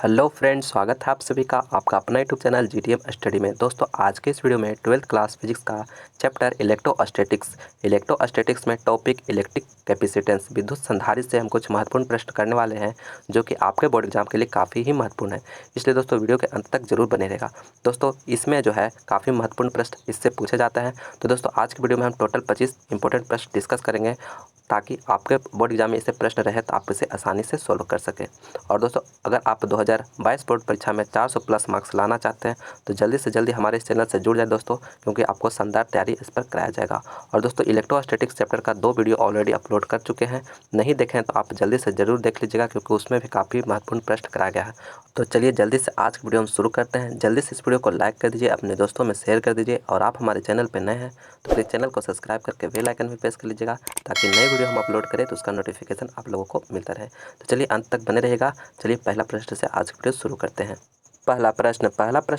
Hello friends, स्वागत है आप सभी का आपका अपना यूट्यूब चैनल जीटीएम स्टडी में। दोस्तों, आज के इस वीडियो में 12th क्लास फिजिक्स का चैप्टर इलेक्ट्रोस्टैटिक्स में टॉपिक इलेक्ट्रिक कैपेसिटेंस विद्युत संधारित्र से हम कुछ महत्वपूर्ण प्रश्न करने वाले हैं जो कि आपके बोर्ड एग्जाम के लिए काफ़ी ही महत्वपूर्ण है। इसलिए दोस्तों वीडियो के अंत तक जरूर बने रहेगा। दोस्तों, इसमें जो है काफ़ी महत्वपूर्ण प्रश्न इससे पूछे जाते हैं। तो दोस्तों, आज की वीडियो में हम टोटल 25 इंपॉर्टेंट प्रश्न डिस्कस करेंगे ताकि आपके बोर्ड एग्जाम में इससे प्रश्न रहे तो आप इसे आसानी से सोल्व कर सकें। और दोस्तों, अगर आप 2022 बोर्ड परीक्षा में 400 प्लस मार्क्स लाना चाहते हैं तो जल्दी से जल्दी हमारे इस चैनल से जुड़ जाए दोस्तों, क्योंकि आपको शानदार तैयारी इस पर कराया जाएगा। और दोस्तों, इलेक्ट्रोस्टैटिक्स चैप्टर का 2 वीडियो ऑलरेडी अपलोड कर चुके हैं, नहीं देखें तो आप जल्दी से ज़रूर देख लीजिएगा, क्योंकि उसमें भी काफ़ी महत्वपूर्ण प्रश्न कराया गया है। तो चलिए जल्दी से आज की वीडियो हम शुरू करते हैं। जल्दी से इस वीडियो को लाइक कर दीजिए, अपने दोस्तों में शेयर कर दीजिए, और आप हमारे चैनल पर नए हैं तो प्लीज़ चैनल को सब्सक्राइब करके बेल आइकन भी प्रेस कर लीजिएगा, ताकि नई वीडियो हम अपलोड करें तो उसका नोटिफिकेशन आप लोगों को मिलता रहे। तो चलिए अंत तक बने रहेगा। चलिए पहला प्रश्न से आज की वीडियो शुरू करते हैं। पहला प्रश्न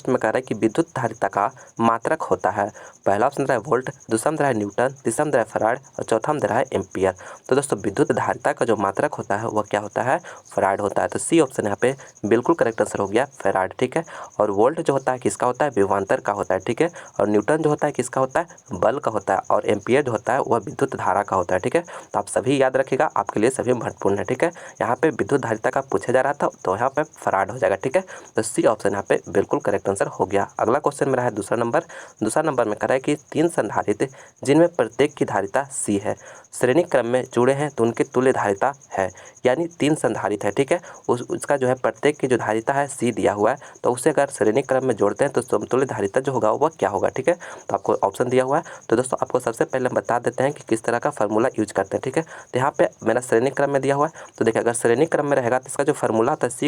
में कह रहा है कि विद्युत धारिता का मात्रक होता है। पहला ऑप्शन दे रहा है वोल्ट, दूसरा में दे रहा है न्यूटन, तीसरा में दे रहा है फराड और चौथा में दे रहा है एम्पियर। तो दोस्तों, विद्युत धारिता का जो मात्रक होता है वह क्या होता है? फराड होता है। तो सी ऑप्शन यहाँ पे बिल्कुल करेक्ट आंसर हो गया, फराड। ठीक है। और वोल्ट जो होता है किसका होता है? विभवांतर का होता है। ठीक है। और न्यूटन जो होता है किसका होता है? बल का होता है। और एम्पियर जो होता है वह विद्युत धारा का होता है। ठीक है। तो आप सभी याद रखिएगा, आपके लिए सभी महत्वपूर्ण है। ठीक है। यहाँ पे विद्युत धारिता का पूछा जा रहा था तो यहाँ पे फराड हो जाएगा। ठीक है। तो सी ऑप्शन यहाँ पे बिल्कुल करेक्ट आंसर हो गया। अगला क्वेश्चन मेरा है दूसरा नंबर में कह रहा है कि 3 संधारित्र जिनमें प्रत्येक की धारिता सी है, श्रेणी क्रम में जुड़े हैं तो उनकी तुल्य धारिता है। यानी 3 संधारित्र है। ठीक है। उसका जो है प्रत्येक की जो धारिता है सी दिया हुआ है, तो उसे अगर श्रेणी क्रम में जोड़ते हैं तो समतुल्य धारिता जो होगा वह क्या होगा? ठीक है। तो आपको ऑप्शन दिया हुआ है। तो दोस्तों, आपको सबसे पहले हम बता देते हैं कि किस तरह का फार्मूला यूज करते हैं। ठीक है। तो यहाँ पे मेरा श्रेणी क्रम में दिया हुआ है। तो देखिए, अगर श्रेणी क्रम में रहेगा तो इसका जो फार्मूला होता है सी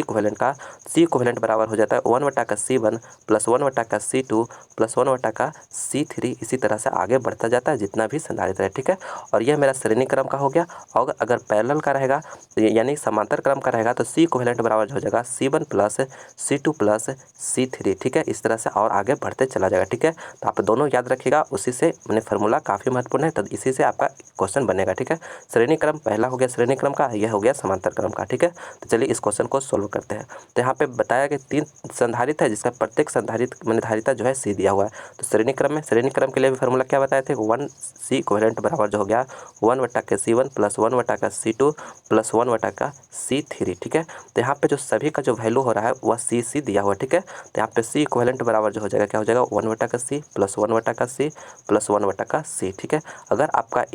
इक्विवेलेंट बराबर हो जाता है 1/C1 plus 1/C2 plus 1/C3। इसी तरह से आगे बढ़ता जाता है जितना भी संधारित्र है। ठीक है। और यह मेरा श्रेणी क्रम का हो गया। और अगर पैरेलल का रहेगा यानी समांतर क्रम का रहेगा तो सी इक्विवेलेंट बराबर हो जाएगा C1 plus C2 plus C3। ठीक है। इस तरह से और आगे बढ़ते चला जाएगा। ठीक है। तो आप दोनों याद रखिएगा, उसी से मैंने फार्मूला काफ़ी महत्वपूर्ण है, तो इसी से आपका क्वेश्चन बनेगा। ठीक है। श्रेणी क्रम पहला हो गया श्रेणी क्रम का, यह हो गया समांतर क्रम का। ठीक है। तो चलिए इस क्वेश्चन को सोल्व करते हैं। तो यहाँ पे बताया कि 3 संधारित्र है जिसका प्रत्येक संधारित्र मैंने धारिता जो है सी दिया हुआ है। तो श्रेणी क्रम के लिए भी फार्मूला क्या बताए थे? 1C इक्विवेलेंट बराबर जो हो गया 1/C1 plus 1/C2 plus 1/C3। ठीक है। तो यहाँ पे जो सभी का जो वैल्यू हो रहा है वह सी दिया हुआ है। ठीक है। तो यहाँ पे सी इक्विवेलेंट बराबर जो हो जाएगा क्या हो जाएगा? 1/C plus 1/C plus 1/C। ठीक है। अगर आपका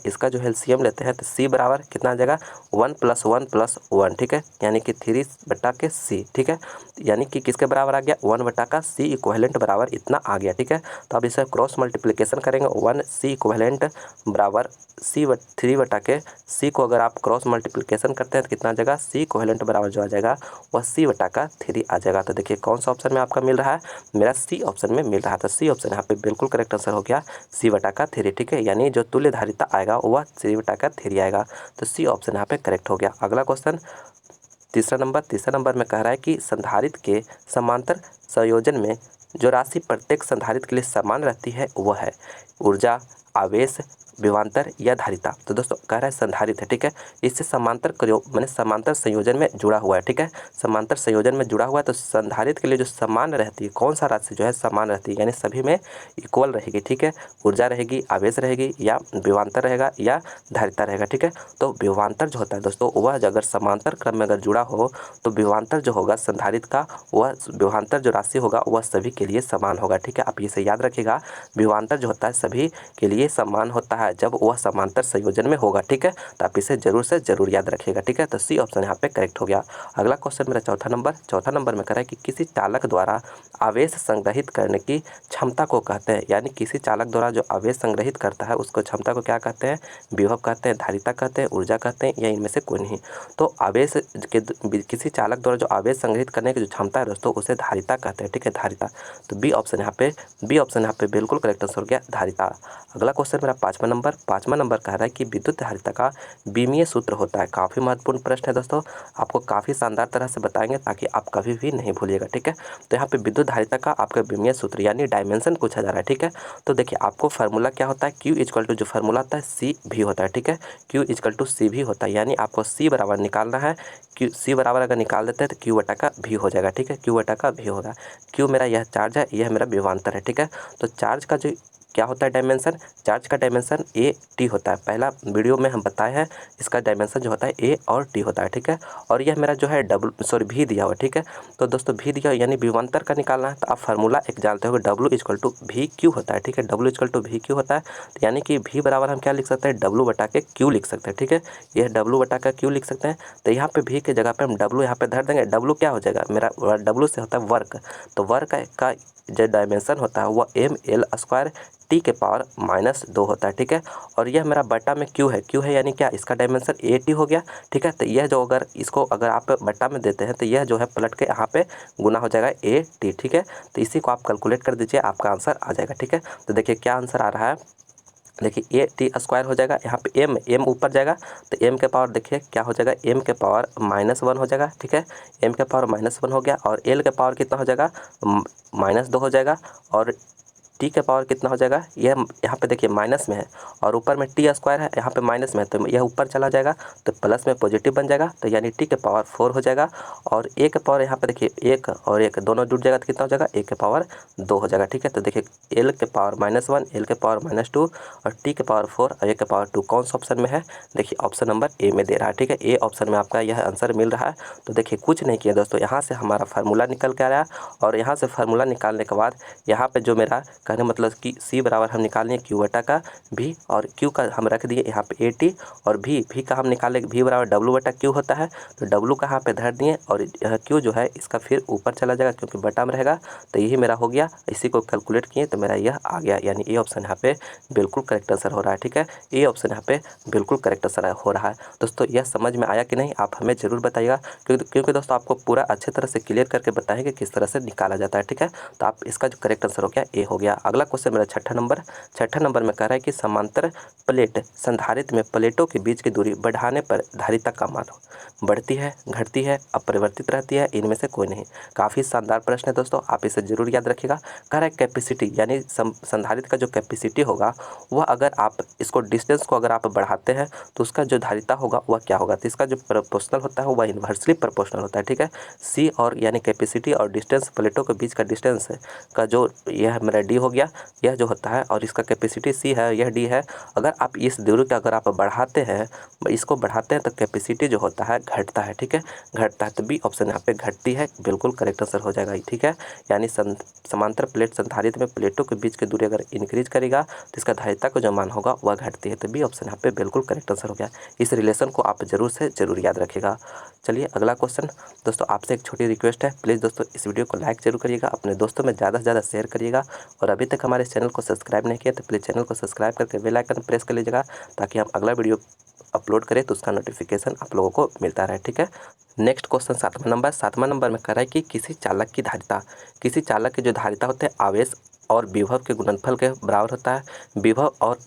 इसका जो एलसीएम लेते हैं तो सी बराबर कितना आ जाएगा? 1 + 1 + 1। ठीक है। यानी कि 3/C। ठीक है। यानी कि किसके बराबर आ गया? 1/C इक्विवेलेंट बराबर इतना आ गया। ठीक है। तो अब इसे क्रॉस मल्टीप्लिकेशन करेंगे। 1C इक्विवेलेंट बराबर C/3/C को अगर आप क्रॉस मल्टीप्लिकेशन करते हैं तो कितना आ जाएगा? C इक्विवेलेंट बराबर जो आ जाएगा वह C/3 आ जाएगा। तो देखिए कौन सा ऑप्शन में आपका मिल रहा है? मेरा सी ऑप्शन में मिल रहा था। सी ऑप्शन यहाँ पे बिल्कुल करेक्ट आंसर हो गया, C/3। ठीक है। यानी जो तुल्य धारिता आएगा वह C/3 आएगा। तो सी ऑप्शन यहाँ पे करेक्ट हो गया। अगला क्वेश्चन तीसरा नंबर में कह रहा है कि संधारित्र के समांतर संयोजन में जो राशि प्रत्येक संधारित्र के लिए समान रहती है वह है ऊर्जा, आवेश, विभवांतर या धारिता। तो दोस्तों कह रहा है संधारित्र है। ठीक है। इससे समांतर संयोजन में जुड़ा हुआ है। ठीक है। समांतर संयोजन में जुड़ा हुआ है तो संधारित्र के लिए जो समान रहती है, कौन सा राशि जो है समान रहती है, यानी सभी में इक्वल रहेगी। ठीक है। ऊर्जा रहेगी, आवेश रहेगी या विभवांतर रहेगा या धारिता रहेगा। ठीक है। तो विभवांतर जो होता है दोस्तों वह अगर समांतर क्रम में अगर जुड़ा हो तो विभवांतर जो होगा संधारित्र का, वह विभवांतर जो राशि होगा वह सभी के लिए समान होगा। ठीक है। आप इसे याद रखिएगा, विभवांतर जो होता है सभी के लिए समान होता है जब वह समांतर संयोजन में होगा। ठीक है। तो आप इसे जरूर से जरूर याद रखिएगा। ठीक है। तो सी ऑप्शन यहाँ पे करेक्ट हो गया। अगला क्वेश्चन मेरा चौथा नंबर में कह रहा है कि किसी चालक द्वारा आवेश संग्रहित करने की क्षमता को कहते हैं, यानी किसी चालक द्वारा जो आवेश संग्रहित करता है उसको क्षमता को क्या कहते हैं? विभव कहते हैं, धारिता कहते हैं, ऊर्जा कहते हैं, या इनमें से कोई नहीं। तो आवेश के किसी चालक द्वारा जो आवेश संग्रहित करने की जो क्षमता है दोस्तों उसे धारिता कहते हैं। ठीक है। धारिता। तो बी ऑप्शन यहाँ पे बिल्कुल करेक्ट आंसर हो गया, धारिता। अगला क्वेश्चन मेरा 5वां नंबर, 5वां नंबर कह रहा है कि विद्युत धारिता का बीमीय सूत्र होता है। काफ़ी महत्वपूर्ण प्रश्न है दोस्तों, आपको काफ़ी शानदार तरह से बताएंगे ताकि आप कभी भी नहीं भूलिएगा, ठीक है। तो यहाँ पे विद्युत धारिता का आपका बीमीय सूत्र यानी डायमेंशन पूछा जा रहा है, ठीक है। तो देखिए आपको फार्मूला क्या होता है, Q इक्वल टू जो फार्मूला होता है C भी होता है, ठीक है। Q इक्वल टू C भी होता है, यानी आपको C बराबर निकालना है। C बराबर अगर निकाल देते हैं तो Q बटा का V हो जाएगा, ठीक है। Q बटा का V होगा। Q मेरा यह चार्ज है, यह मेरा विभवांतर है, ठीक है। तो चार्ज का जो क्या होता है डायमेंशन, चार्ज का डायमेंशन ए टी होता है। पहला वीडियो में हम बताए हैं इसका डायमेंशन जो होता है ए और टी होता है, ठीक है। और यह मेरा जो है भी दिया हुआ, ठीक है। तो दोस्तों भी दिया यानी विभवांतर का निकालना है, तो आप फार्मूला एक जानते हो W equal to V Q होता है, ठीक है। W equal to V Q होता है, तो यानी कि V बराबर हम क्या लिख सकते हैं, W बटा के Q लिख सकते हैं, ठीक है। यह W बटा का Q लिख सकते हैं। तो यहाँ पे V के जगह पे हम W यहाँ पे धर देंगे। W क्या हो जाएगा मेरा, W से होता है वर्क, तो वर्क का जो डायमेंशन होता है वह ml² टी के पावर -2 होता है, ठीक है। और यह मेरा बटा में Q है यानी क्या, इसका डायमेंशन ए टी हो गया, ठीक है। तो यह जो अगर इसको अगर आप बटा में देते हैं तो यह जो है पलट के यहाँ पे गुना हो जाएगा ए टी, ठीक है। तो इसी को आप कैलकुलेट कर दीजिए, आपका आंसर आ जाएगा, ठीक है। तो देखिए क्या आंसर आ रहा है, देखिए ए टी स्क्वायर हो जाएगा, यहाँ पे एम ऊपर जाएगा तो एम के पावर देखिए क्या हो जाएगा, एम के पावर -1 हो जाएगा, ठीक है। एम के पावर -1 हो गया और एल के पावर कितना हो जाएगा, -2 हो जाएगा। और टी के पावर कितना हो जाएगा, यह यहाँ पे देखिए माइनस में है और ऊपर में टी स्क्वायर है, यहाँ पे माइनस में है, तो यह ऊपर चला जाएगा तो प्लस में पॉजिटिव बन जाएगा, तो यानी टी के पावर 4 हो जाएगा। और ए के पावर यहाँ पे देखिए 1 और 1 दोनों जुड़ जाएगा तो कितना हो जाएगा, ए के पावर 2 हो जाएगा, ठीक है। तो देखिए एल के पावर -1, एल के पावर -2 और टी के पावर 4 और ए के पावर 2 कौन सा ऑप्शन में है, देखिए ऑप्शन नंबर ए में दे रहा है, ठीक है। ए ऑप्शन में आपका यह आंसर मिल रहा है। तो देखिए कुछ नहीं किया दोस्तों, यहाँ से हमारा फार्मूला निकल के आ रहा है और यहाँ से फार्मूला निकालने के बाद यहाँ पे जो मेरा कहने मतलब कि C बराबर हम निकाल लिए Q बटा का V और Q का हम रख दिए यहाँ पे AT और V का हम निकाले V बराबर W बटा Q होता है, तो W का यहाँ पे धर दिए और यह Q जो है इसका फिर ऊपर चला जाएगा क्योंकि बटा में रहेगा, तो यही मेरा हो गया। इसी को कैलकुलेट किए तो मेरा यह आ गया, यानी ए ऑप्शन यहाँ पे बिल्कुल करेक्ट आंसर हो रहा है, ठीक है। ए ऑप्शन यहाँ पे बिल्कुल करेक्ट आंसर हो रहा है। दोस्तों यह समझ में आया कि नहीं, आप हमें ज़रूर बताइएगा, क्योंकि दोस्तों आपको पूरा अच्छे तरह से क्लियर करके बताएंगे किस तरह से निकाला जाता है, ठीक है। तो आप इसका जो करेक्ट आंसर हो गया ए हो गया। अगला क्वेश्चन मेरा छठा नंबर में कह रहा है कि समांतर प्लेट संधारित्र में प्लेटों के बीच की दूरी बढ़ाने पर धारिता का मान बढ़ती है, घटती है, अपरिवर्तित रहती है, इनमें से कोई नहीं। काफ़ी शानदार प्रश्न है दोस्तों, आप इसे जरूर याद रखिएगा। कह रहा है कैपेसिटी यानी संधारित्र का जो कैपेसिटी होगा वह अगर आप इसको डिस्टेंस को अगर आप बढ़ाते हैं तो उसका जो धारिता होगा वह क्या होगा, तो इसका जो प्रोपोर्शनल होता है वह इन्वर्सली प्रोपोर्शनल होता है, ठीक है। सी और यानी कैपेसिटी और डिस्टेंस प्लेटों के बीच का डिस्टेंस का जो यह मेरा डी हो गया, यह जो होता है और इसका कैपेसिटी सी है, यह डी है। अगर आप इस दूरी को अगर आप बढ़ाते हैं, इसको बढ़ाते हैं तो कैपेसिटी जो होता है घटता है, ठीक है, घटता है। तो बी ऑप्शन यहाँ पे घटती है, बिल्कुल करेक्ट आंसर हो जाएगा, ठीक है। यानी समांतर प्लेट संधारित्र में प्लेटों के बीच की दूरी अगर इंक्रीज करेगा तो इसका धारिता का जो मान होगा वह घटती है। तो बी ऑप्शन यहाँ पे बिल्कुल करेक्ट आंसर हो गया। इस रिलेशन को आप जरूर से जरूर याद रखिएगा। चलिए अगला क्वेश्चन दोस्तों, आपसे एक छोटी रिक्वेस्ट है, प्लीज़ दोस्तों इस वीडियो को लाइक जरूर करिएगा, अपने दोस्तों में ज़्यादा से ज़्यादा शेयर करिएगा और अभी तक हमारे चैनल को सब्सक्राइब नहीं किया तो प्लीज़ चैनल को सब्सक्राइब करके बेल आइकन प्रेस कर लीजिएगा ताकि हम अगला वीडियो अपलोड करें तो उसका नोटिफिकेशन आप लोगों को मिलता रहे, ठीक है। नेक्स्ट क्वेश्चन सातवां नंबर में कह रहा है कि किसी चालक की जो धारिता होते हैं आवेश और विभव के गुणनफल के बराबर होता है। विभव और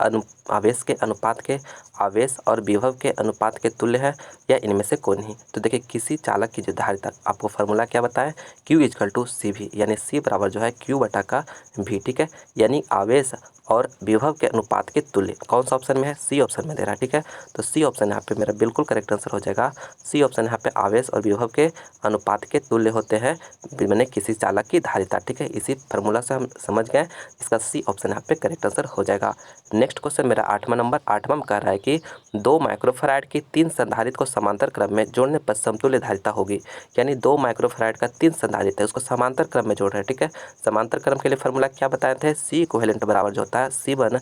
आवेश और विभव के अनुपात के तुल्य है या इनमें से कोई नहीं। तो देखिए किसी चालक की जो धारिता, आपको फार्मूला क्या बताएं, Q इक्वल टू सी भी, यानी C बराबर जो है Q बटा का V, ठीक है। यानी आवेश और विभव के अनुपात के तुल्य कौन सा ऑप्शन में है, सी ऑप्शन में दे रहा है, ठीक है। तो सी ऑप्शन यहाँ पे मेरा बिल्कुल करेक्ट आंसर हो जाएगा। सी ऑप्शन यहाँ पे आवेश और विभव के अनुपात के तुल्य होते हैं मैंने किसी चालक की धारिता, ठीक है। इसी फार्मूला से हम समझ गए, इसका सी ऑप्शन यहाँ पे करेक्ट आंसर हो जाएगा। नेक्स्ट क्वेश्चन मेरा आठवां में कह रहा है कि 2 माइक्रोफैराड की 3 संधारित्र को समांतर क्रम में जोड़ने पर समतुल्य धारिता होगी। यानी 2 माइक्रोफैराड का 3 संधारित्र है उसको समांतर क्रम में जोड़ रहे हैं, ठीक है। समांतर क्रम के लिए फार्मूला क्या बताए थे, सी इक्विवेलेंट बराबर जो होता है C1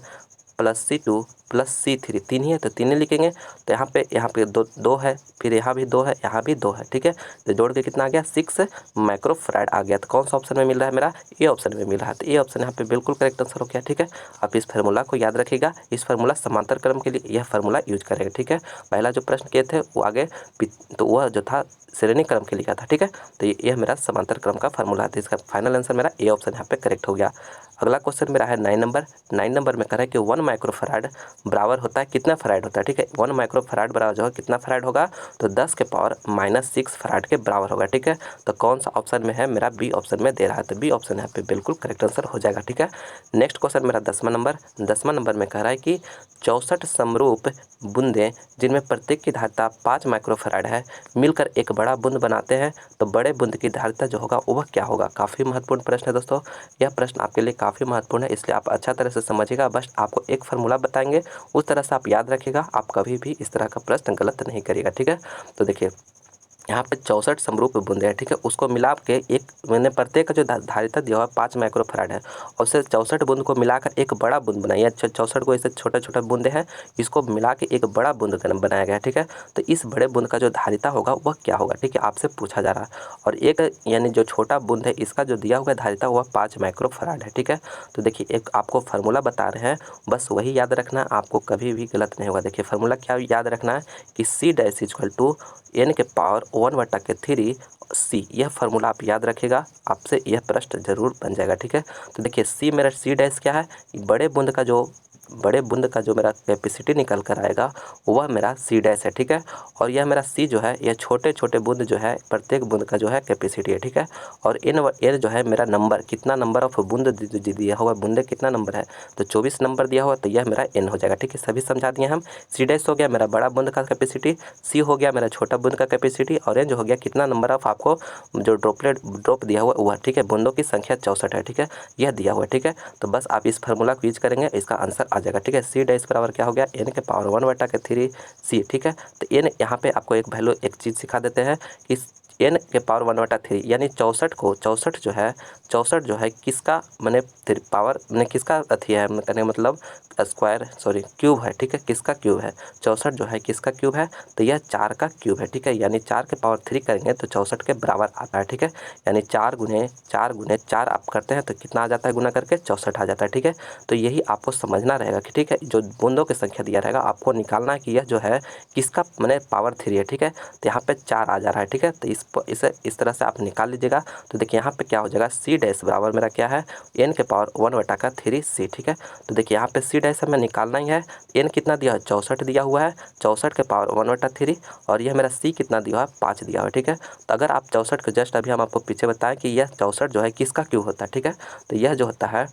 + C2 + C3, 3 ही है तो 3 ही लिखेंगे। तो यहाँ पे दो है, फिर यहाँ भी 2 है, यहाँ भी 2 है, ठीक है। तो जोड़ के कितना आ गया, 6 माइक्रोफैराड आ गया। तो कौन सा ऑप्शन में मिल रहा है मेरा, ए ऑप्शन में मिल रहा है। तो ए ऑप्शन यहाँ पे बिल्कुल करेक्ट आंसर हो गया, ठीक है। आप इस फार्मूला को याद रखिएगा, इस फार्मूला समांतर क्रम के लिए यह फार्मूला यूज करेंगे, ठीक है। पहला जो प्रश्न किए थे वो आगे तो वह जो था श्रेणी क्रम के लिए था, ठीक है। तो यह मेरा समांतर क्रम का फार्मूला है, इसका फाइनल आंसर मेरा ए ऑप्शन यहाँ पे करेक्ट हो गया। अगला क्वेश्चन मेरा है 9 नंबर में कह रहा है कि 1 माइक्रोफराड बराबर होता है कितना फराड होता है, ठीक है। 1 माइक्रोफराड बराबर जो है कितना फराड होगा, तो 10 के पावर -6 फराड के बराबर होगा, ठीक है। तो कौन सा ऑप्शन में है, मेरा बी ऑप्शन में दे रहा है, तो बी ऑप्शन यहाँ पे बिल्कुल करेक्ट आंसर हो जाएगा, ठीक है। नेक्स्ट क्वेश्चन मेरा 10वां नंबर में कह रहा है कि 64 समरूप बूंदें जिनमें प्रत्येक की धारिता 5 माइक्रोफराड है मिलकर एक बड़ा बूंद बनाते हैं, तो बड़े बूंद की धारिता जो होगा वह क्या होगा। काफ़ी महत्वपूर्ण प्रश्न है दोस्तों, यह प्रश्न आपके लिए काफ़ी महत्वपूर्ण है, इसलिए आप अच्छा तरह से समझिएगा। बस आपको एक फार्मूला बताएंगे, उस तरह से आप याद रखिएगा, आप कभी भी इस तरह का प्रश्न गलत नहीं करिएगा, ठीक है। तो देखिए यहाँ पे 64 समरूप बूंदे हैं, ठीक है, उसको मिला के एक मैंने प्रत्येक का जो धारिता दिया हुआ 5 माइक्रोफराड है, और उसे 64 बूंद को मिलाकर एक बड़ा बूंद बनाइए। 64 को ऐसे छोटे छोटे बूंदे हैं, इसको मिला के एक बड़ा बूंद बनाया गया है, ठीक है। तो इस बड़े बूंद का जो धारिता होगा वह क्या होगा, ठीक है, आपसे पूछा जा रहा है। और एक यानी जो छोटा बूंद है इसका जो दिया हुआ धारिता वह 5 माइक्रोफराड है, ठीक है। तो देखिए एक आपको फार्मूला बता रहे हैं, बस वही याद रखना है, आपको कभी भी गलत नहीं होगा। देखिए फार्मूला क्या याद रखना है कि C dash equal to n के पावर 1/3 C, यह फार्मूला आप याद रखिएगा, आपसे यह प्रश्न जरूर बन जाएगा, ठीक है। तो देखिए मेरा C डैश क्या है, बड़े बूंद का जो मेरा कैपेसिटी निकल कर आएगा वह मेरा C डैश है, ठीक है। और यह मेरा C जो है यह छोटे छोटे बूंद जो है प्रत्येक बूंद का जो है कैपेसिटी है, ठीक है। और n जो है मेरा नंबर, कितना नंबर ऑफ बूंद दिया हुआ, बूंदे कितना नंबर है, तो 24 नंबर दिया हुआ, तो यह मेरा n हो जाएगा, ठीक है। सभी समझा दिए हम। C डैश हो गया मेरा बड़ा बूंद का कैपेसिटी, C हो गया मेरा छोटा बूंद का कैपेसिटी, और n जो हो गया कितना नंबर ऑफ आपको जो ड्रॉप दिया हुआ वह, ठीक है। बूंदों की संख्या 64 है, ठीक है, यह दिया हुआ है, ठीक है। तो बस आप इस फार्मूला को यूज करेंगे, इसका आंसर आ जाएगा, ठीक है। C डैश बराबर क्या हो गया, n के पावर 1/3 C, ठीक है। तो n यहाँ पे आपको एक वैल्यू एक चीज़ सिखा देते हैं कि n के पावर 1/3 यानी 64 जो है किसका मैंने पावर मैंने किसका अथी है, कहने का मतलब स्क्वायर क्यूब है, ठीक है, किसका क्यूब है, 64 जो है किसका क्यूब है, तो यह 4 का क्यूब है, ठीक है। यानी 4 के पावर 3 करेंगे तो 64 के बराबर आता है, ठीक है। यानी 4 गुने 4 आप करते हैं तो कितना आ जाता है, गुना करके 64 आ जाता है, ठीक है। तो यही आपको समझना रहेगा कि ठीक है, जो बूंदों की संख्या दिया रहेगा आपको निकालना है कि यह जो है किसका मैंने पावर 3 है, ठीक है। तो यहाँ पे 4 आ जा रहा है, ठीक है। तो इसे इस तरह से आप निकाल लीजिएगा। तो देखिए यहाँ पे क्या हो जाएगा, C डैश बराबर मेरा क्या है, n के पावर 1/3 C, ठीक है। तो देखिए यहाँ पे C डैश हमें निकालना ही है, n कितना दिया है, 64 दिया हुआ है, 64 के पावर 1/3, और यह मेरा C कितना दिया है, 5 दिया हुआ है, ठीक है। तो अगर आप 64 के जस्ट अभी हम आपको पीछे बताएं कि यह 64 जो है किसका क्यूब होता है, ठीक है। तो यह जो होता है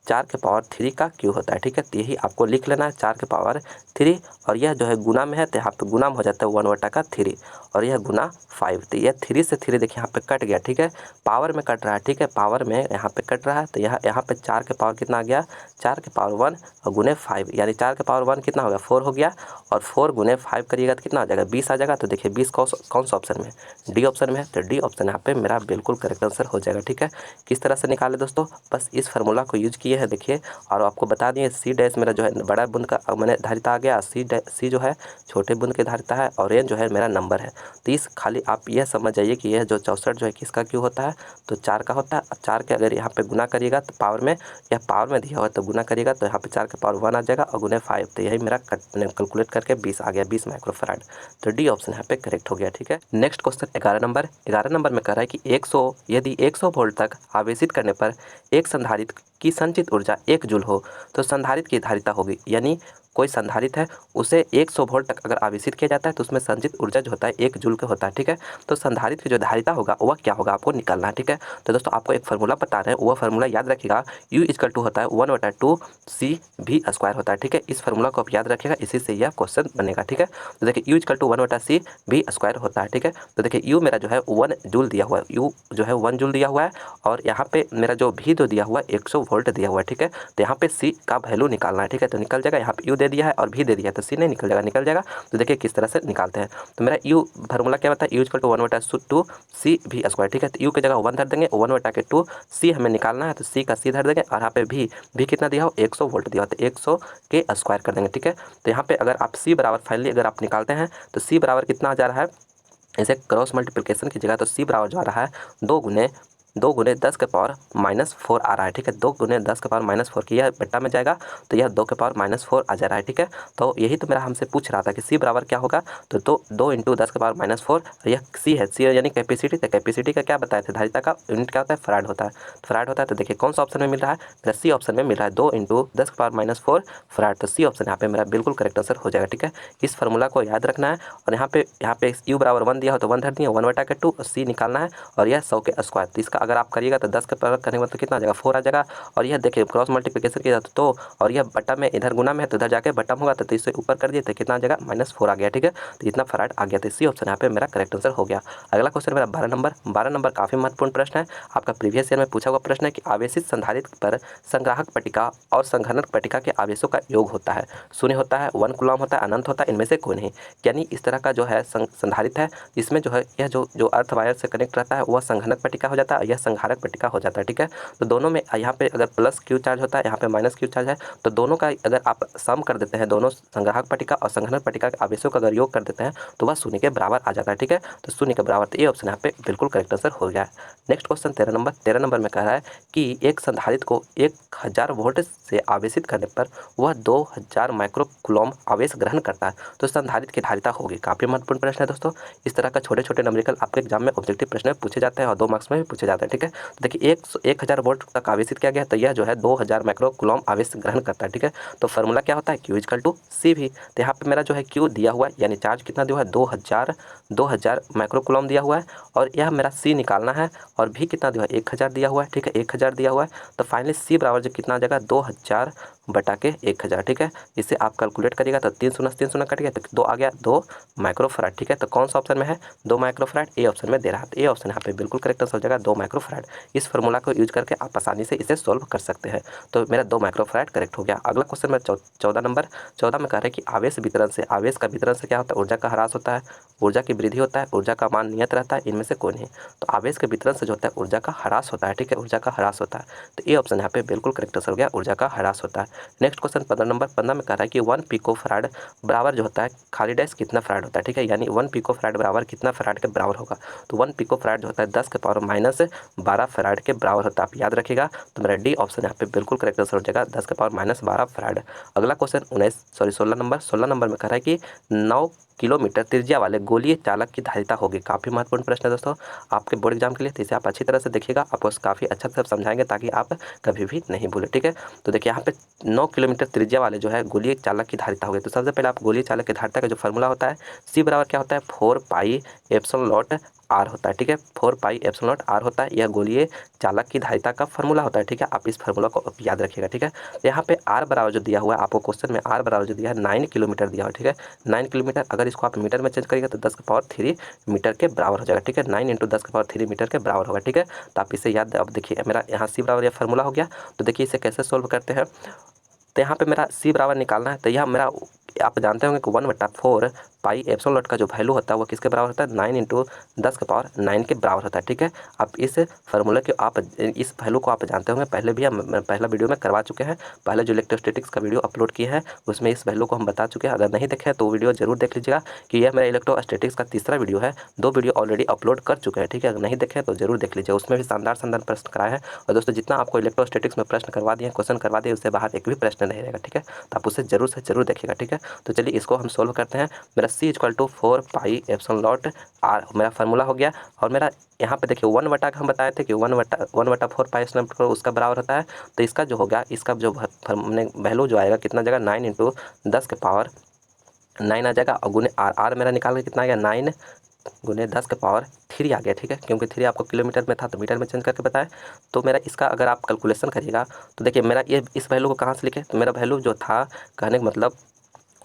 4 के पावर 3 का क्यूब होता है, ठीक है। तो यही आपको लिख लेना है 4 के पावर 3, और यह जो है गुना में है तो यहाँ पे गुना में हो जाता है 1/3, और यह गुना 5। तो यह 3 से 3 देखिए यहाँ पे कट गया, ठीक है, पावर में कट रहा है, ठीक है, पावर में यहाँ पे कट रहा है। तो यहाँ पे 4 के पावर कितना आ गया, 4 के पावर 1 और गुने 5, यानी 4 के पावर 1 कितना हो गया, 4 हो गया, और 4 गुने 5 करिएगा तो कितना आ जाएगा, 20 आ जाएगा। तो देखिए 20 कौन सा ऑप्शन में, डी ऑप्शन में है, तो डी ऑप्शन यहाँ पे मेरा बिल्कुल करेक्ट आंसर हो जाएगा, ठीक है। किस तरह से निकाले दोस्तों, बस इस फार्मूला को यूज किए हैं देखिए, और आपको बता दिए C डैश मेरा जो है बड़ा बूंद का मैंने धारिता आ गया, C जो है छोटे बूंद की धारिता है, और n जो है मेरा नंबर है। तो इस खाली आप यह समझ जाइए कि यह जो 64 जो है किसका क्यों होता है, तो 4 का होता है। 4 के अगर यहाँ पे गुना करिएगा तो पावर में, यह पावर में दिया हुआ है तो गुना करिएगा तो यहाँ पे 4 के पावर 1 आ जाएगा, और गुने 5, तो यही मेरा कैलकुलेट करके 20 आ गया, 20 माइक्रोफराड। तो डी ऑप्शन यहाँ पे करेक्ट हो गया, ठीक है। नेक्स्ट क्वेश्चन 11 नंबर में कह रहा है कि यदि 100 वोल्ट तक आवेशित करने पर एक संधारित्र की संचित ऊर्जा 1 जूल हो तो संधारित्र की धारिता होगी। यानी कोई संधारित्र है, उसे 100 वोल्ट तक अगर आवेशित किया जाता है तो उसमें संचित ऊर्जा जो होता है 1 जूल का होता है, ठीक है। तो संधारित्र की जो धारिता होगा वह क्या होगा, आपको निकालना है, ठीक है। तो दोस्तों आपको एक फार्मूला बता रहे हैं, वह फार्मूला याद रखिएगा, U = होता है 1/2 CV² होता है, ठीक है। इस फार्मूला को आप याद रखिएगा, इसी से यह क्वेश्चन बनेगा, ठीक है। तो देखिए U = 1/CV² होता है, ठीक है। तो देखिए U मेरा जो है 1 जूल दिया हुआ है, U जो है 1 जूल दिया हुआ है, और यहाँ पे मेरा जो V जो दिया हुआ है 100 वोल्ट दिया हुआ है, ठीक है। तो यहाँ पे C का वैल्यू निकालना है, ठीक है। तो निकल जाएगा, यहाँ पे U दे दिया है और V दे दिया है तो C नहीं निकल जाएगा। तो देखिए किस तरह से निकालते हैं। तो मेरा U फार्मूला क्या होता है, U = 1/2 CV², ठीक है। तो U की जगह 1 धर देंगे, 1/2 C हमें निकालना है तो C का C धर देंगे, और यहाँ पे V कितना दिया हो, 100 वोल्ट दिया हो तो 100 के स्क्वायर कर देंगे, ठीक है। तो यहाँ पे अगर आप C बराबर फाइनली अगर आप निकालते हैं तो C बराबर कितना आ जा रहा है, इसे क्रॉस मल्टीप्लिकेशन की जगह तो C बराबर जो आ रहा है 2 गुने 2 गुने 10 के पावर -4 आ रहा है, ठीक है। 2 गुने 10 के पावर -4 की यह बट्टा में जाएगा तो यह 2 के पावर -4 आ जा रहा है, ठीक है। तो यही तो मेरा हमसे पूछ रहा था कि C बराबर क्या होगा, तो 2 इंटू 10 के पावर -4, यह C है। C यानी कैपेसिटी, तो कैपेसिटी का क्या बताए थे, धारिता का यूनिट क्या होता है, फराड होता है। फराड होता है तो देखिए कौन सा ऑप्शन में मिल रहा है, मेरा C ऑप्शन में मिल रहा है, 2 इंटू 10 के पावर -4 फराड। तो C ऑप्शन यहाँ पे मेरा बिल्कुल करेक्ट आंसर हो जाएगा, ठीक है। इस फार्मूला को याद रखना है और यहाँ पे U बराबर 1 दिया हो तो 1 धर दिए, 1/2 और C निकालना है और यह 100 के स्क्वायर। तो इसका अगर आप करिएगा तो 10 के पावर करने के बाद तो कितना आ जाएगा, 4 आ जाएगा। और यह देखिए क्रॉस मल्टीप्लिकेशन किया तो और यह बट्टा में इधर गुना में है तो इधर जाके बट्टा में होगा तो इससे ऊपर कर दिए तो कितना आ जाएगा, -4 आ गया, ठीक है। तो इतना फराड आ गया, तो इसी ऑप्शन यहाँ पे मेरा करेक्ट आंसर हो गया। अगला क्वेश्चन मेरा 12 नंबर काफ़ी महत्वपूर्ण प्रश्न है, आपका प्रीवियस ईयर में पूछा हुआ प्रश्न है कि आवेशित संधारित्र पर संग्राहक पट्टिका और संघनक पट्टिका के आवेशों का योग होता है, शून्य होता है, 1 कूलम होता है, अनंत होता है, इनमें से कोई नहीं। यानी इस तरह का जो है संधारित्र है, इसमें जो है यह जो अर्थ वायर से कनेक्ट रहता है वह संघनक पट्टिका हो जाता है, यह संघारक पट्टिका हो जाता है, ठीक है। तो दोनों में यहाँ पे अगर प्लस क्यू चार्ज होता है, यहाँ पे माइनस क्यू चार्ज है, तो दोनों का अगर आप सम कर देते हैं, दोनों संग्राहक पट्टिका और संघनक पट्टिका के आवेशों का अगर योग कर देते हैं तो वह शून्य के बराबर आ जाता है, ठीक है। तो शून्य के बराबर, तो ये ऑप्शन यहाँ पे बिल्कुल करेक्ट आंसर हो गया है। नेक्स्ट क्वेश्चन 13 नंबर में कह रहा है कि एक संधारित्र को 1000 वोल्ट से आवेशित करने पर वह 2000 माइक्रो कूलम आवेश ग्रहण करता है, तो संधारित्र की धारिता होगी। काफी महत्वपूर्ण प्रश्न है दोस्तों, इस तरह का छोटे छोटे न्यूमेरिकल आपके एग्जाम में ऑब्जेक्टिव प्रश्न में पूछे जाते हैं और 2 मार्क्स में भी पूछे जाते हैं, ठीक है। तो देखिए 1000 वोल्ट तक आवेशित किया गया तो यह जो है 2000 माइक्रो कूलम आवेश ग्रहण करता है, ठीक है। तो फार्मूला क्या होता है, Q इक्वल टू C भी। तो यहाँ पे मेरा जो है Q दिया हुआ है, यानी चार्ज कितना दिया हुआ है, 2000 माइक्रो कूलम दिया हुआ है और यह मेरा C निकालना है और भी कितना दिया हुआ है, 1000 दिया हुआ है, ठीक है, 1000 दिया हुआ है। तो फाइनली C बराबर जो कितना आ जाएगा, 2000 बटा के 1000, ठीक है। इसे आप कैलकुलेट करिएगा तो 3 शून्य 3 शून्य कट गया तो 2 आ गया, 2 माइक्रोफराड, ठीक है। तो कौन सा ऑप्शन में है, 2 माइक्रोफराड, ए ऑप्शन में दे रहा है। तो ए ऑप्शन यहाँ पे बिल्कुल करेक्ट आंसर हो जाएगा, 2 माइक्रोफराड। इस फार्मूला को यूज करके आप आसानी से इसे सॉल्व कर सकते हैं। तो मेरा 2 माइक्रोफराड करेक्ट हो गया। अगला क्वेश्चन में 14 नंबर 14 में कह रहे हैं कि आवेश का वितरण से क्या होता है, ऊर्जा का ह्रास होता है, ऊर्जा की वृद्धि होता है, ऊर्जा का मान नियत रहता है, इनमें से कोई नहीं। तो आवेश के वितरण से जो होता है ऊर्जा का ह्रास होता है, ठीक है, ऊर्जा का ह्रास होता है। तो ये ऑप्शन यहाँ पे बिल्कुल करेक्ट आंसर हो गया, ऊर्जा का ह्रास होता है। नेक्स्ट क्वेश्चन 15 नंबर 15 में कह रहा है कि 1 पिको फराड बराबर जो होता है खाली डैश कितना फराड होता है, ठीक है। यानी 1 पिको फराड बराबर कितना फराड के बराबर होगा, तो 1 पिको फराड जो होता है 10 के पावर -12 फराड के बराबर होता है, आप याद रखिएगा। तो मेरा डी ऑप्शन यहाँ पे बिल्कुल करेक्ट आंसर हो जाएगा, 10 के पावर -12 फराड। अगला क्वेश्चन 16 नंबर में कह रहा है कि 9 किलोमीटर त्रिज्या वाले गोलीय चालक की धारिता होगी। काफ़ी महत्वपूर्ण प्रश्न है दोस्तों आपके बोर्ड एग्जाम के लिए, तो इसे आप अच्छी तरह से देखिएगा, आपको काफ़ी अच्छा से समझाएंगे ताकि आप कभी भी नहीं भूलें, ठीक है। तो देखिए यहाँ पे 9 किलोमीटर त्रिज्या वाले जो है गोलीय चालक की धारिता होगी। तो सबसे पहले आप गोलीय चालक की धारिता का जो फॉर्मूला होता है, C बराबर क्या होता है, 4 पाई एप्सिलॉन नॉट R होता है, ठीक है, 4 पाई एप्सिलॉन नॉट R होता है, यह गोलीय चालक की धारिता का फॉर्मूला होता है, ठीक है। आप इस फार्मूला को याद रखिएगा, ठीक है। तो यहाँ पे R बराबर जो दिया हुआ है आपको क्वेश्चन में, R बराबर जो दिया है 9 किलोमीटर दिया हुआ है, ठीक है। 9 किलोमीटर अगर इसको आप मीटर में चेंज करिएगा तो 10 के पावर 3 मीटर के बराबर हो जाएगा, ठीक है। 9 इंटू 10 के पावर 3 मीटर के बराबर होगा, ठीक है। तो आप इसे याद, अब देखिए मेरा यहाँ C बराबर यह फार्मूला हो गया। तो देखिए इसे कैसे सोल्व करते हैं, तो यहाँ पे मेरा C बराबर निकालना है। तो यह मेरा आप जानते होंगे कि 1/4 पाई एप्सिलॉन नॉट का जो वैल्यू होता है वो किसके बराबर होता है, 9 इंटू 10 के पावर 9 के बराबर होता है, ठीक है। आप इस फार्मूले के आप इस वैल्यू को आप जानते होंगे, पहले भी हम पहला वीडियो में करवा चुके हैं, पहले जो इलेक्ट्रोस्टैटिक्स का वीडियो अपलोड किया है उसमें इस वैल्यू को हम बता चुके हैं। अगर नहीं देखे तो वीडियो जरूर देख लीजिएगा कि यह मेरा इलेक्ट्रोस्टैटिक्स का तीसरा वीडियो है, 2 वीडियो ऑलरेडी अपलोड कर चुके हैं, ठीक है। अगर नहीं देखे तो जरूर देख लीजिए, उसमें भी शानदार प्रश्न कराए हैं। और दोस्तों जितना आपको इलेक्ट्रोस्टैटिक्स में प्रश्न करवा दिए, क्वेश्चन करवा दिए, उससे बाहर एक भी प्रश्न नहीं रहेगा, ठीक है। तो आप उसे जरूर से जरूर देखिएगा, ठीक है। तो चलिए इसको हम सोल्व करते हैं। मेरा C equal to 4 pi epsilon naught R मेरा फार्मूला हो गया। और मेरा यहाँ पे देखिए 1 बटा का हम बताए थे कि 1/4 पाई एप्सिलॉन नॉट उसका बराबर होता है। तो इसका जो होगा, इसका जो वैल्यू जो आएगा कितना जाएगा, 9 इंटू 10 के पावर 9 आ जाएगा और गुने R मेरा निकाल के कितना आ गया, 9 गुने 10 के पावर 3 आ गया, ठीक है। क्योंकि 3 आपको किलोमीटर में था तो मीटर में चेंज करके बताया। तो मेरा इसका अगर आप कैलकुलेशन करिएगा तो देखिए मेरा ये इस वैल्यू को कहाँ से लिखे, तो मेरा वैल्यू जो था कहने का मतलब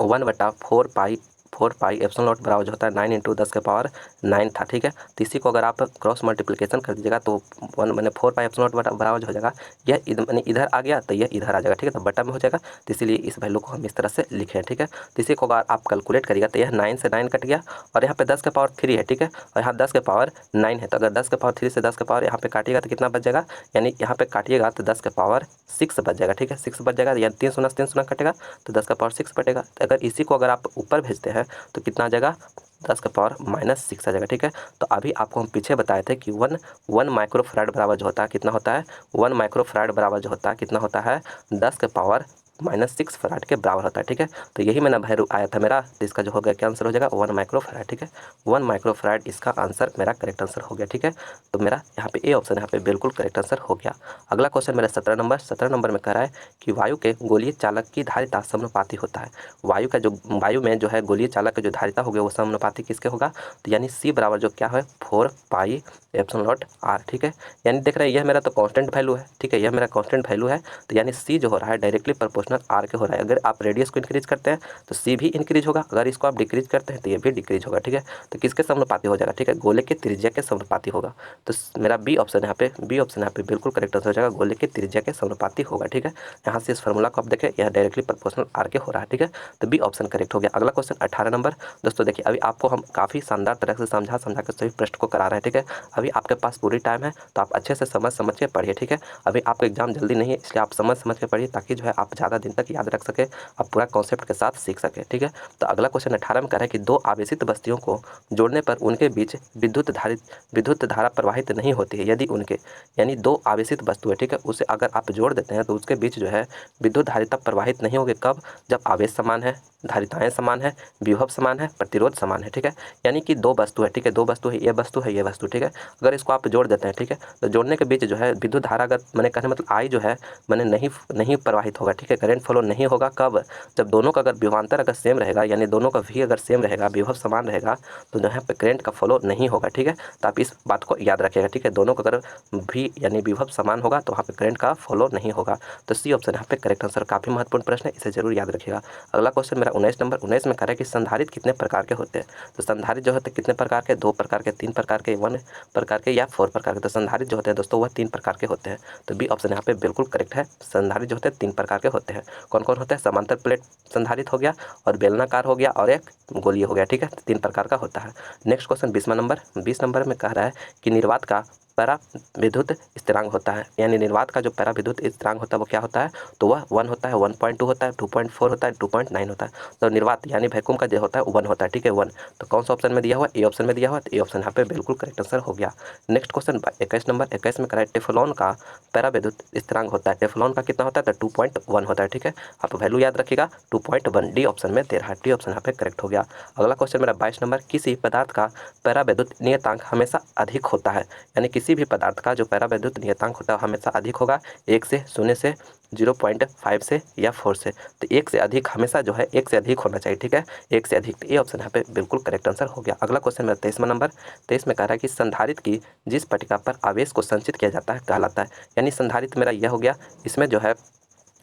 1/4 पाई एप्सिलॉन नॉट बराबर जो होता है 9 इंटू 10 के पावर 9 था, ठीक है। तो इसी को अगर आप क्रॉस मल्टीप्लिकेशन कर दीजिएगा तो 4 पाई एप्सिलॉन नॉट बराबर जो हो जाएगा, यह इधर आ गया तो यह इधर आ जाएगा, ठीक है। तो बटा में हो जाएगा, तो इसीलिए इस वैल्यू को हम इस तरह से लिखे हैं, ठीक है। तो इसी को अगर आप कैलकुलेट करिएगा तो यह 9 से 9 कट गया और यहाँ पे 10 के पावर 3 है, ठीक है, और यहाँ 10 के पावर 9 है। तो अगर 10 के पावर 3 से 10 के पावर यहाँ पे काटिएगा तो कितना बच जाएगा, यानी यहाँ पे काटिएगा तो 10 के पावर 6 बच जाएगा, ठीक है, 6 बच जाएगा, यानी 3 शून्य कटेगा तो 10 का पावर 6 बटेगा। तो अगर इसी को अगर आप ऊपर भेजते हैं हैं तो कितना आ जाएगा, 10 का पावर -6 आ जाएगा। ठीक है, तो अभी आपको हम पीछे बताए थे कि 1 माइक्रोफैराड बराबर जो होता है कितना होता है, 1 माइक्रोफैराड बराबर जो होता है कितना होता है, 10 के पावर -6 फैराड के बराबर होता है। ठीक है, तो यही मैंने वैल्यू आया था मेरा, तो इसका जो हो गया क्या आंसर हो जाएगा, 1 माइक्रोफैराड। ठीक है, 1 माइक्रोफैराड इसका आंसर, मेरा करेक्ट आंसर हो गया। ठीक है, तो मेरा यहाँ पे ए ऑप्शन यहाँ पे बिल्कुल करेक्ट आंसर हो गया। अगला क्वेश्चन मेरा 17 नंबर में कह रहा है कि वायु के गोलीय चालक की धारिता समानुपाती होता है। वायु में जो है गोलीय चालक का जो धारिता होगी वो समानुपाती किसके होगा, तो यानी सी बराबर जो क्या है 4 पाई एप्सिलॉन नॉट आर। ठीक है, यानी देख रहे हैं यह मेरा तो कांस्टेंट वैल्यू है। ठीक है, यह मेरा कांस्टेंट वैल्यू है, तो यानी सी जो हो रहा है डायरेक्टली प्रोपोर्शनल आर के हो रहा है। अगर आप रेडियस को इंक्रीज करते हैं तो सी भी इंक्रीज होगा, अगर इसको आप डिक्रीज करते हैं तो ये भी डिक्रीज होगा। ठीक है, तो किसके समानुपाती हो जाएगा, ठीक है, गोले के त्रिज्या के समानुपाती होगा। तो मेरा बी ऑप्शन यहाँ पे बिल्कुल करेक्ट आंसर हो जाएगा, गोले के त्रिज्या के समानुपाती होगा। ठीक है, यहाँ से इस फार्मूला को आप देखें, यह डायरेक्टली प्रोपोर्शनल आर के हो रहा है। ठीक है, तो बी ऑप्शन करेक्ट हो गया। अगला क्वेश्चन 18 नंबर। दोस्तों देखिए, अभी आपको हम काफ़ी शानदार तरह से समझा कर सभी प्रश्न को करा रहे हैं। ठीक है, अभी आपके पास पूरी टाइम है, तो आप अच्छे से समझ के पढ़िए। ठीक है, अभी आपका एग्जाम जल्दी नहीं है, इसलिए आप समझ के पढ़िए, ताकि जो है आप ज़्यादा दिन तक याद रख सके, आप पूरा कॉन्सेप्ट के साथ सीख सके। ठीक है, तो अगला क्वेश्चन 18 में कह रहा है कि दो आवेशित वस्तुओं को जोड़ने पर उनके बीच विद्युत धारा प्रवाहित नहीं होती है, यदि उनके, यानी दो आवेशित वस्तु है। ठीक है, उसे अगर आप जोड़ देते हैं तो उसके बीच जो है विद्युत धारिता प्रवाहित नहीं होगी। कब, जब आवेश समान है, धारिताएं समान है, विभव समान है, प्रतिरोध समान है। ठीक है, यानी कि दो वस्तु है। ठीक है, दो वस्तु है, ये वस्तु है, ये वस्तु। ठीक है, अगर इसको आप जोड़ देते हैं, ठीक है, तो जोड़ने के बीच जो है विद्युत धारा, अगर मैंने कहने मतलब आई जो है मैंने नहीं प्रवाहित होगा। ठीक है, करंट फ्लो नहीं होगा। कब, जब दोनों का अगर विभवांतर अगर सेम रहेगा, यानी दोनों का भी अगर सेम रहेगा, विभव समान रहेगा, तो जो है पे करंट का फ्लो नहीं होगा। ठीक है, तो आप इस बात को याद रखिएगा। ठीक है, दोनों का अगर भी यानी विभव समान होगा तो वहाँ पे करंट का फ्लो नहीं होगा। तो सी ऑप्शन यहाँ पे करेक्ट आंसर, काफ़ी महत्वपूर्ण प्रश्न है, इसे जरूर याद रखिएगा। अगला क्वेश्चन मेरा 19 नंबर। 19 में कह रहा है कि संधारित्र कितने प्रकार के होते हैं। तो संधारित्र जो होते हैं कितने प्रकार के, 2 प्रकार के, 3 प्रकार के, 1 प्रकार के या 4 प्रकार के। तो संधारित्र जो होते हैं दोस्तों वह 3 प्रकार के होते हैं। तो बी ऑप्शन यहाँ पे बिल्कुल करेक्ट है, संधारित्र जो होते हैं 3 प्रकार के होते हैं। कौन कौन होते हैं, समांतर प्लेट संधारित्र हो गया, और बेलनाकार हो गया, और एक गोलीय हो गया। ठीक है, 3 प्रकार का होता है। नेक्स्ट क्वेश्चन 20वां नंबर। 20 नंबर में कह रहा है कि निर्वात का पैरा विद्युत स्थिरांक होता है, यानी निर्वात का जो पैरा विद्युत स्थिरांक होता है वो क्या होता है, तो वह 1 होता है, 1.2 होता है, 2.4 होता है, 2.9 होता है। तो निर्वात यानी वैक्यूम का जो होता है 1 होता है। ठीक है, 1। तो कौन सा ऑप्शन में दिया हुआ, ए ऑप्शन में दिया हुआ, तो ए ऑप्शन यहाँ पे बिल्कुल करेक्ट आंसर हो गया। Next question 21 number. 21 में कह रहा है टेफ्लॉन का पैरा विद्युत स्थिरांक होता है। टेफ्लॉन का कितना होता है, तो 2.1 होता है। ठीक है, आप वैल्यू याद रखिएगा, 2.1, डी ऑप्शन में दे रहा है, डी ऑप्शन यहाँ पे करेक्ट हो गया। अगला क्वेश्चन मेरा 22 नंबर। किसी पदार्थ का पैरा विद्युत नियतांक हमेशा अधिक होता है, यानी किसी भी पदार्थ का जो पैरा विद्युत नियतांक होता है हमेशा अधिक होगा, 1 से, 0 से, 0.5 से या 4 से। तो 1 से अधिक हमेशा जो है 1 से अधिक होना चाहिए। ठीक है, 1 से अधिक, तो ये ऑप्शन यहाँ पे बिल्कुल करेक्ट आंसर हो गया। अगला क्वेश्चन मेरा 23वां नंबर। 23 में कह रहा है कि संधारित्र की जिस पट्टिका पर आवेश को संचित किया जाता है कहलाता है, यानी संधारित्र मेरा यह हो गया, इसमें जो है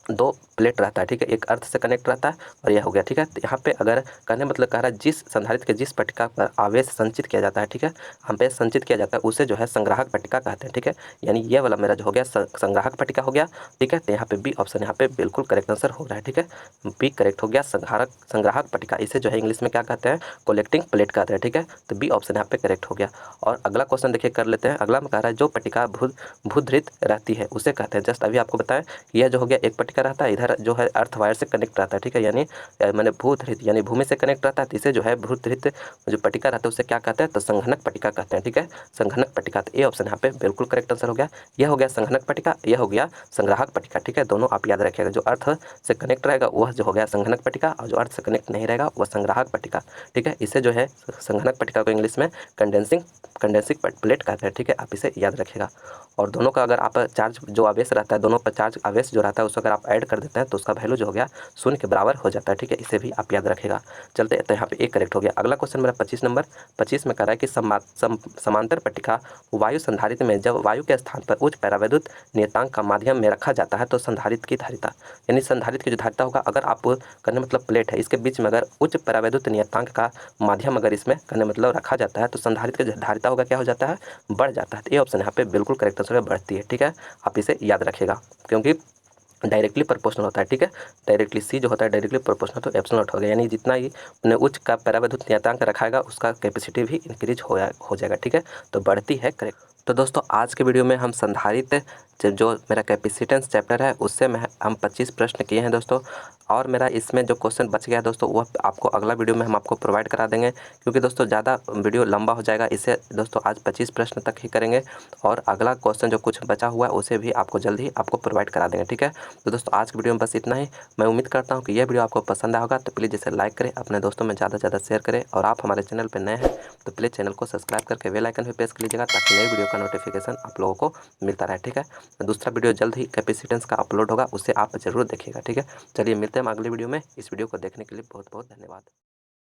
2 प्लेट रहता है। ठीक है, एक अर्थ से कनेक्ट रहता है और यह हो गया। ठीक है, तो यहाँ पे अगर कहने मतलब कह रहा है जिस संधारित्र के जिस पट्टिका पर आवेश संचित किया जाता है, ठीक है, आवेश संचित किया जाता है उसे जो है संग्राहक पट्टिका कहते हैं। ठीक है, यानी ये वाला मेरा जो हो गया संग्राहक पट्टिका हो गया। ठीक है, तो यहाँ पे बी ऑप्शन यहाँ पे बिल्कुल करेक्ट आंसर हो रहा है। ठीक है, बी करेक्ट हो गया, संग्राहक पट्टिका, इसे जो है इंग्लिश में क्या कहते हैं, कलेक्टिंग प्लेट कहते हैं। ठीक है, तो बी ऑप्शन यहाँ पे करेक्ट हो गया। और अगला क्वेश्चन देखिए कर लेते हैं। अगला में कह रहा है जो पट्टिका भूधृत रहती है उसे कहते हैं, जस्ट अभी आपको बताएं, यह जो हो गया एक पट्टिका रहता है, इधर जो है अर्थ वायर से कनेक्ट रहता है। ठीक है, यानी मैंने भूधृत यानी भूमि से कनेक्ट रहता है, तो इसे जो है भूधृत जो पट्टिका रहता है उसे क्या कहते हैं, तो संघनक पट्टिका कहते हैं। ठीक है, संघनक पट्टिका, तो ए ऑप्शन यहाँ पे बिल्कुल करेक्ट आंसर हो गया। यह हो गया संघनक पट्टिका, यह हो गया संग्राहक पट्टिका। ठीक है, दोनों आप याद रखिएगा, जो अर्थ से कनेक्ट रहेगा वह जो हो गया संघनक पट्टिका, और जो अर्थ से कनेक्ट नहीं रहेगा वह संग्राहक पट्टिका। ठीक है, इसे जो है संघनक पट्टिका को इंग्लिश में कंडेंसिंग प्लेट कहते हैं। ठीक है, आप इसे याद रखिएगा। और दोनों का अगर आप चार्ज जो आवेश रहता है, दोनों पर चार्ज आवेश जो रहता है उसको अगर आप ऐड कर देते हैं तो उसका वैल्यू जो हो गया 0 के बराबर हो जाता है। ठीक है, इसे भी आप याद रखिएगा। चलते तो यहाँ पे एक करेक्ट हो गया। अगला क्वेश्चन मेरा 25 नंबर। 25 में कह रहा है कि समांतर पट्टिका वायु संधारित्र में जब वायु के स्थान पर उच्च पैराविद्युत नियतांक का माध्यम में रखा जाता है तो संधारित्र की धारिता, यानी संधारित्र की जो धारिता होगा, अगर आप करने मतलब प्लेट है इसके बीच में अगर उच्च पैराविद्युत नियतांक का माध्यम अगर इसमें करने मतलब रखा जाता है तो संधारित्र की जो धारिता होगा क्या हो जाता है, बढ़ जाता है। तो ये ऑप्शन यहाँ पे बिल्कुल करेक्ट आंसर बढ़ती है। ठीक है, आप इसे याद रखिएगा, क्योंकि डायरेक्टली प्रोपोर्शनल होता है। ठीक है, डायरेक्टली सी जो होता है डायरेक्टली प्रोपोर्शनल, तो एप्सिलॉन नॉट हो गया, यानी जितना ही अपने उच्च का पैराविद्युत नियतांक रखाएगा उसका कैपेसिटी भी इंक्रीज हो जाएगा। ठीक है, तो बढ़ती है करेक्ट। तो दोस्तों आज के वीडियो में हम संधारित्र जो मेरा कैपेसिटेंस चैप्टर है उससे हम 25 प्रश्न किए हैं दोस्तों। और मेरा इसमें जो क्वेश्चन बच गया है दोस्तों वह आपको अगला वीडियो में हम आपको प्रोवाइड करा देंगे, क्योंकि दोस्तों ज़्यादा वीडियो लंबा हो जाएगा। इसे दोस्तों आज 25 प्रश्न तक ही करेंगे और अगला क्वेश्चन जो कुछ बचा हुआ है उसे भी आपको जल्द ही आपको प्रोवाइड करा देंगे, ठीक है। तो दोस्तों आज की वीडियो में बस इतना ही। मैं उम्मीद करता हूँ कि यह वीडियो आपको पसंद आया होगा, तो प्लीज़ इसे लाइक करें, अपने दोस्तों में ज़्यादा से ज़्यादा शेयर करें। और आप हमारे चैनल पर नए हैं तो प्लीज़ चैनल को सब्सक्राइब करके बेल आइकन भी प्रेस कर लीजिएगा, ताकि नई वीडियो का नोटिफिकेशन आप लोगों को मिलता रहे, ठीक है। दूसरा वीडियो जल्द ही कैपेसिटेंस का अपलोड होगा, उससे आप ज़रूर देखिएगा, ठीक है। चलिए मिलते हैं हम अगली वीडियो में। इस वीडियो को देखने के लिए बहुत बहुत धन्यवाद।